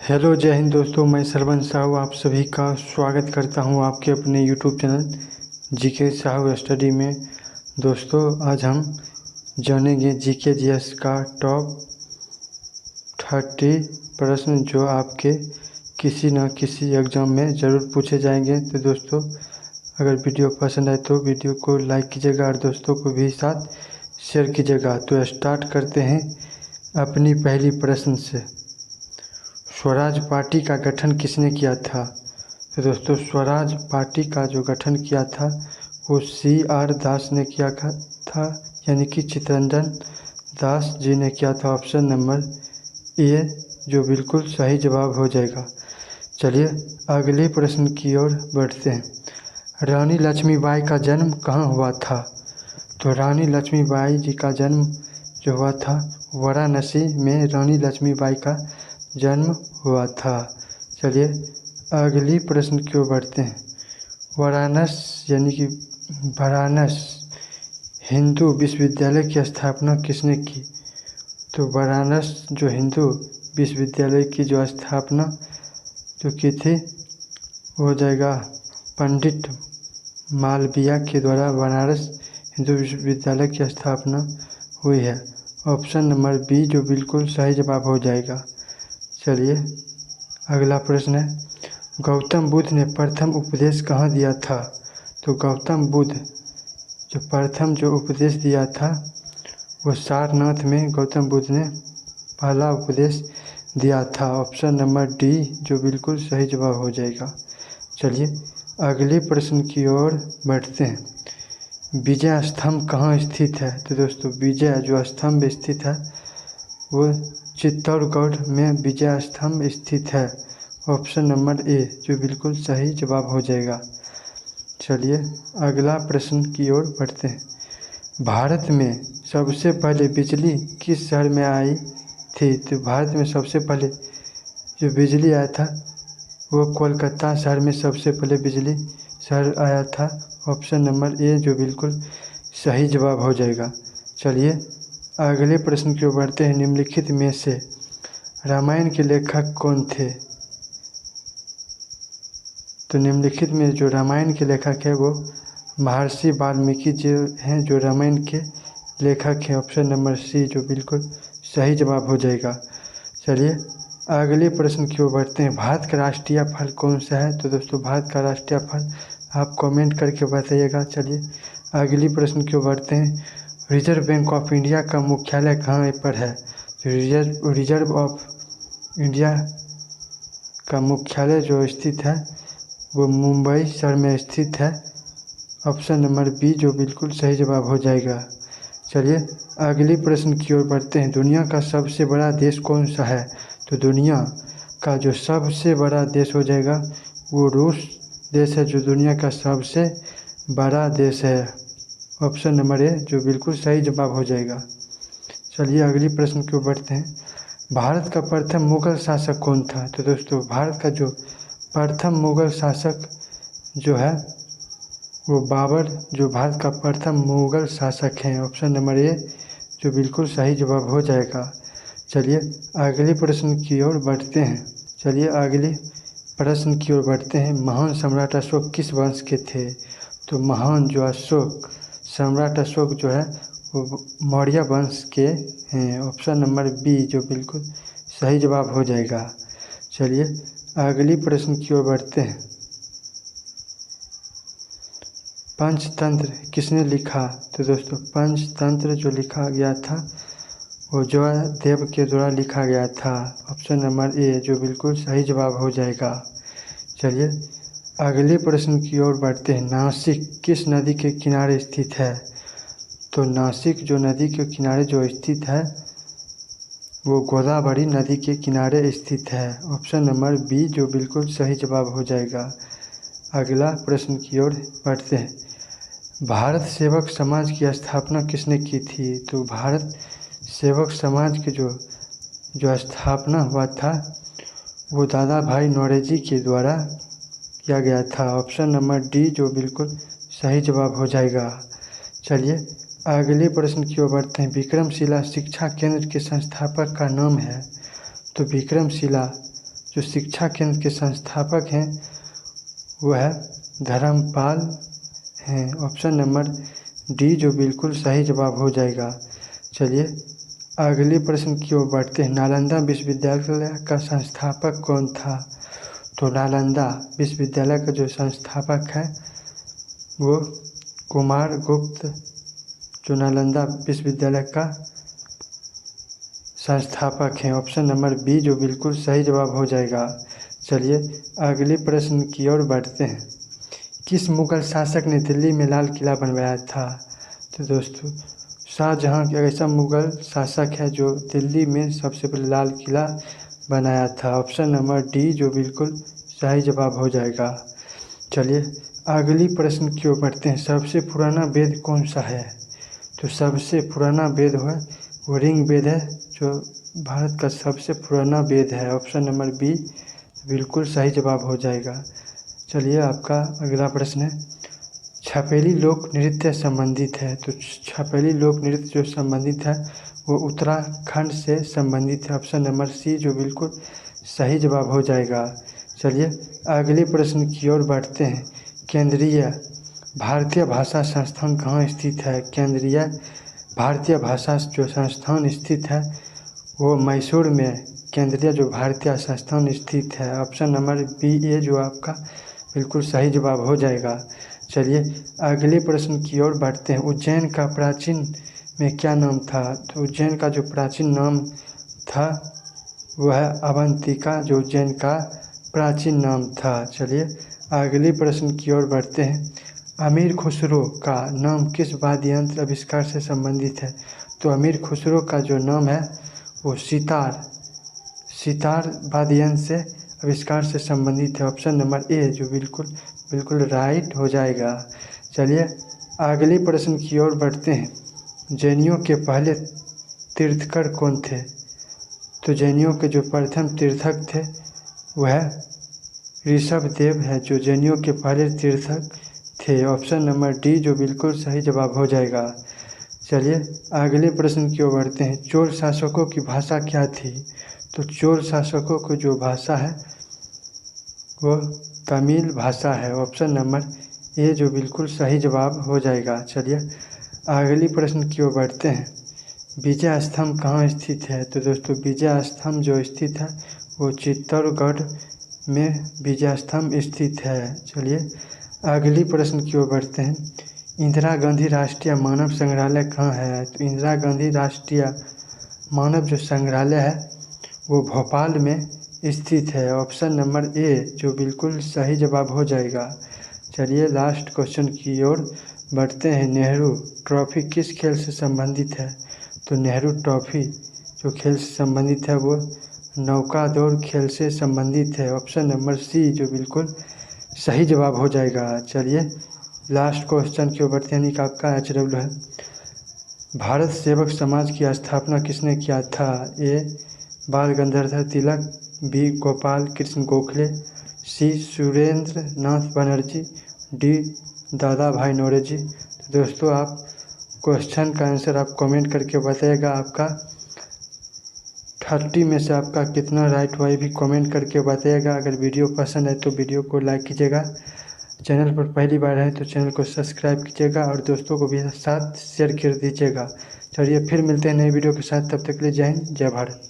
Hello जय हिंद दोस्तों, मैं सरवन साहू आप सभी का स्वागत करता हूं आपके अपने YouTube channel GK Sahu study में। दोस्तों आज हम जानेंगे जीके जीएस का टॉप 30 प्रश्न जो आपके किसी न किसी एग्ज़ाम में ज़रूर पूछे जाएंगे। तो दोस्तों अगर वीडियो पसंद आए तो वीडियो को लाइक कीजिएगा और दोस्तों को भी साथ शेयर कीजिएगा। तो स्टार्ट करते हैं अपनी पहली प्रश्न से। स्वराज पार्टी का गठन किसने किया था? तो दोस्तों स्वराज पार्टी का जो गठन किया था वो CR दास ने किया था, यानी कि चित्तरंजन दास जी ने किया था। ऑप्शन नंबर ए जो बिल्कुल सही जवाब हो जाएगा। चलिए अगले प्रश्न की ओर बढ़ते हैं। रानी लक्ष्मीबाई का जन्म कहाँ हुआ था? तो रानी लक्ष्मीबाई जी का जन्म जो हुआ था वाराणसी में रानी लक्ष्मीबाई का जन्म हुआ था। चलिए अगली प्रश्न की ओर बढ़ते हैं। वाराणस यानी कि वाराणस हिंदू विश्वविद्यालय की स्थापना किसने की? तो वाराणस जो हिंदू विश्वविद्यालय की जो स्थापना जो की थी वो हो जाएगा पंडित मालवीय के द्वारा बनारस हिंदू विश्वविद्यालय की स्थापना हुई है। ऑप्शन नंबर बी जो बिल्कुल सही जवाब हो जाएगा। चलिए अगला प्रश्न है, गौतम बुद्ध ने प्रथम उपदेश कहाँ दिया था? तो गौतम बुद्ध जो प्रथम जो उपदेश दिया था वो सारनाथ में गौतम बुद्ध ने पहला उपदेश दिया था। ऑप्शन नंबर डी जो बिल्कुल सही जवाब हो जाएगा। चलिए अगले प्रश्न की ओर बढ़ते हैं। विजय स्तंभ कहाँ स्थित है? तो दोस्तों विजय जो स्तंभ स्थित है वो चित्तौड़गढ़ में विजय स्तंभ स्थित है। ऑप्शन नंबर ए जो बिल्कुल सही जवाब हो जाएगा। चलिए अगला प्रश्न की ओर बढ़ते हैं। भारत में सबसे पहले बिजली किस शहर में आई थी? तो भारत में सबसे पहले जो बिजली आया था वो कोलकाता शहर में सबसे पहले बिजली शहर आया था। ऑप्शन नंबर ए जो बिल्कुल सही जवाब हो जाएगा। चलिए अगले प्रश्न की ओर बढ़ते हैं। निम्नलिखित में से रामायण के लेखक कौन थे? तो निम्नलिखित में जो रामायण के लेखक है वो महर्षि वाल्मीकि जी हैं जो रामायण के लेखक हैं। ऑप्शन नंबर सी जो बिल्कुल सही जवाब हो जाएगा। चलिए अगले प्रश्न की ओर बढ़ते हैं। भारत का राष्ट्रीय फल कौन सा है? तो दोस्तों भारत का राष्ट्रीय फल आप कमेंट करके बताइएगा। चलिए अगली प्रश्न की ओर बढ़ते हैं। रिजर्व बैंक ऑफ इंडिया का मुख्यालय कहाँ पर है? रिजर्व ऑफ इंडिया का मुख्यालय जो स्थित है वो मुंबई शहर में स्थित है। ऑप्शन नंबर बी जो बिल्कुल सही जवाब हो जाएगा। चलिए अगली प्रश्न की ओर बढ़ते हैं। दुनिया का सबसे बड़ा देश कौन सा है? तो दुनिया का जो सबसे बड़ा देश हो जाएगा वो रूस देश है जो दुनिया का सबसे बड़ा देश है। ऑप्शन नंबर ए जो बिल्कुल सही जवाब हो जाएगा। चलिए अगली प्रश्न की ओर बढ़ते हैं। भारत का प्रथम मुगल शासक कौन था? तो दोस्तों भारत का जो प्रथम मुगल शासक जो है वो बाबर जो भारत का प्रथम मुगल शासक हैं। ऑप्शन नंबर ए जो बिल्कुल सही जवाब हो जाएगा। चलिए अगले प्रश्न की ओर बढ़ते हैं। चलिए अगले प्रश्न की ओर बढ़ते हैं। महान सम्राट अशोक किस वंश के थे? तो महान जो अशोक सम्राट अशोक जो है वो मौर्य वंश के हैं। ऑप्शन नंबर बी जो बिल्कुल सही जवाब हो जाएगा। चलिए अगली प्रश्न की ओर बढ़ते हैं। पंचतंत्र किसने लिखा? तो दोस्तों पंचतंत्र जो लिखा गया था वो जयदेव के द्वारा लिखा गया था। ऑप्शन नंबर ए जो बिल्कुल सही जवाब हो जाएगा। चलिए अगले प्रश्न की ओर बढ़ते हैं। नासिक किस नदी के किनारे स्थित है? तो नासिक जो नदी के किनारे जो स्थित है वो गोदावरी नदी के किनारे स्थित है। ऑप्शन नंबर बी जो बिल्कुल सही जवाब हो जाएगा। अगला प्रश्न की ओर बढ़ते हैं। भारत सेवक समाज की स्थापना किसने की थी? तो भारत सेवक समाज के जो स्थापना हुआ था वो दादा भाई नौरोजी के द्वारा किया गया था। ऑप्शन नंबर डी जो बिल्कुल सही जवाब हो जाएगा। चलिए अगले प्रश्न की ओर बढ़ते हैं। विक्रमशिला शिक्षा केंद्र के संस्थापक का नाम है? तो विक्रमशिला जो शिक्षा केंद्र के संस्थापक हैं वो है धर्मपाल हैं। ऑप्शन नंबर डी जो बिल्कुल सही जवाब हो जाएगा। चलिए अगले प्रश्न की ओर बढ़ते हैं। नालंदा विश्वविद्यालय का संस्थापक कौन था? तो नालंदा विश्वविद्यालय का जो संस्थापक है वो कुमार गुप्त जो नालंदा विश्वविद्यालय का संस्थापक हैं। ऑप्शन नंबर बी जो बिल्कुल सही जवाब हो जाएगा। चलिए अगले प्रश्न की ओर बढ़ते हैं। किस मुगल शासक ने दिल्ली में लाल किला बनवाया था? तो दोस्तों शाहजहां एक ऐसा मुगल शासक है जो दिल्ली में सबसे पहले लाल किला बनाया था। ऑप्शन नंबर डी जो बिल्कुल सही जवाब हो जाएगा। चलिए अगली प्रश्न की ओर बढ़ते हैं। सबसे पुराना वेद कौन सा है? तो सबसे पुराना वेद है वो ऋग वेद है जो भारत का सबसे पुराना वेद है। ऑप्शन नंबर बी बिल्कुल सही जवाब हो जाएगा। चलिए आपका अगला प्रश्न है। छपेली लोक नृत्य संबंधित है। तो छपेली लोक नृत्य जो संबंधित है वो उत्तराखंड से संबंधित है। ऑप्शन नंबर सी जो बिल्कुल सही जवाब हो जाएगा। चलिए अगले प्रश्न की ओर बढ़ते हैं। केंद्रीय भारतीय भाषा संस्थान कहाँ स्थित है? केंद्रीय भारतीय भाषा जो संस्थान स्थित है वो मैसूर में केंद्रीय जो भारतीय संस्थान स्थित है। ऑप्शन नंबर बी ए जो आपका बिल्कुल सही जवाब हो जाएगा। चलिए अगले प्रश्न की ओर बढ़ते हैं। उज्जैन का प्राचीन में क्या नाम था? तो उज्जैन का जो प्राचीन नाम था वह है अवंतिका जो उज्जैन का प्राचीन नाम था। चलिए अगले प्रश्न की ओर बढ़ते हैं। अमीर खुसरो का नाम किस वाद्य यंत्र आविष्कार से संबंधित है? तो अमीर खुसरो का जो नाम है वो सितार वाद्य यंत्र से आविष्कार से संबंधित है। ऑप्शन नंबर ए जो बिल्कुल राइट हो जाएगा। चलिए अगले प्रश्न की ओर बढ़ते हैं। जैनियों के पहले तीर्थकर कौन थे? तो जैनियों के जो प्रथम तीर्थक थे वह ऋषभदेव है जो जैनियों के पहले तीर्थक थे। ऑप्शन नंबर डी जो बिल्कुल सही जवाब हो जाएगा। चलिए अगले प्रश्न की ओर बढ़ते हैं। चोल शासकों की भाषा क्या थी? तो चोल शासकों की जो भाषा है वो तमिल भाषा है। ऑप्शन नंबर ए जो बिल्कुल सही जवाब हो जाएगा। चलिए अगली प्रश्न की ओर बढ़ते हैं। विजय स्तंभ कहाँ स्थित है? तो दोस्तों विजय स्तंभ जो स्थित है वो चित्तौड़गढ़ में विजय स्तंभ स्थित है। चलिए अगली प्रश्न की ओर बढ़ते हैं। इंदिरा गांधी राष्ट्रीय मानव संग्रहालय कहाँ है? तो इंदिरा गांधी राष्ट्रीय मानव जो संग्रहालय है वो भोपाल में स्थित है। ऑप्शन नंबर ए जो बिल्कुल सही जवाब हो जाएगा। चलिए लास्ट क्वेश्चन की ओर बढ़ते हैं। नेहरू ट्रॉफी किस खेल से संबंधित है? तो नेहरू ट्रॉफी जो खेल से संबंधित है वो नौका दौड़ खेल से संबंधित है। ऑप्शन नंबर सी जो बिल्कुल सही जवाब हो जाएगा। चलिए लास्ट क्वेश्चन की ओर बढ़ते हैं। यानी कि आपका HW है। भारत सेवक समाज की स्थापना किसने किया था? ए बाल गंगाधर तिलक, बी गोपाल कृष्ण गोखले, सी सुरेंद्र नाथ बनर्जी, डी दादा भाई नौरोजी। तो दोस्तों आप क्वेश्चन का आंसर आप कमेंट करके बताइएगा। आपका 30 में से आपका कितना राइट हुआ ये भी कमेंट करके बताइएगा। अगर वीडियो पसंद है तो वीडियो को लाइक कीजिएगा। चैनल पर पहली बार है तो चैनल को सब्सक्राइब कीजिएगा और दोस्तों को भी साथ शेयर कर दीजिएगा। चलिए फिर मिलते हैं नई वीडियो के साथ। तब तक के लिए जय हिंद जय भारत।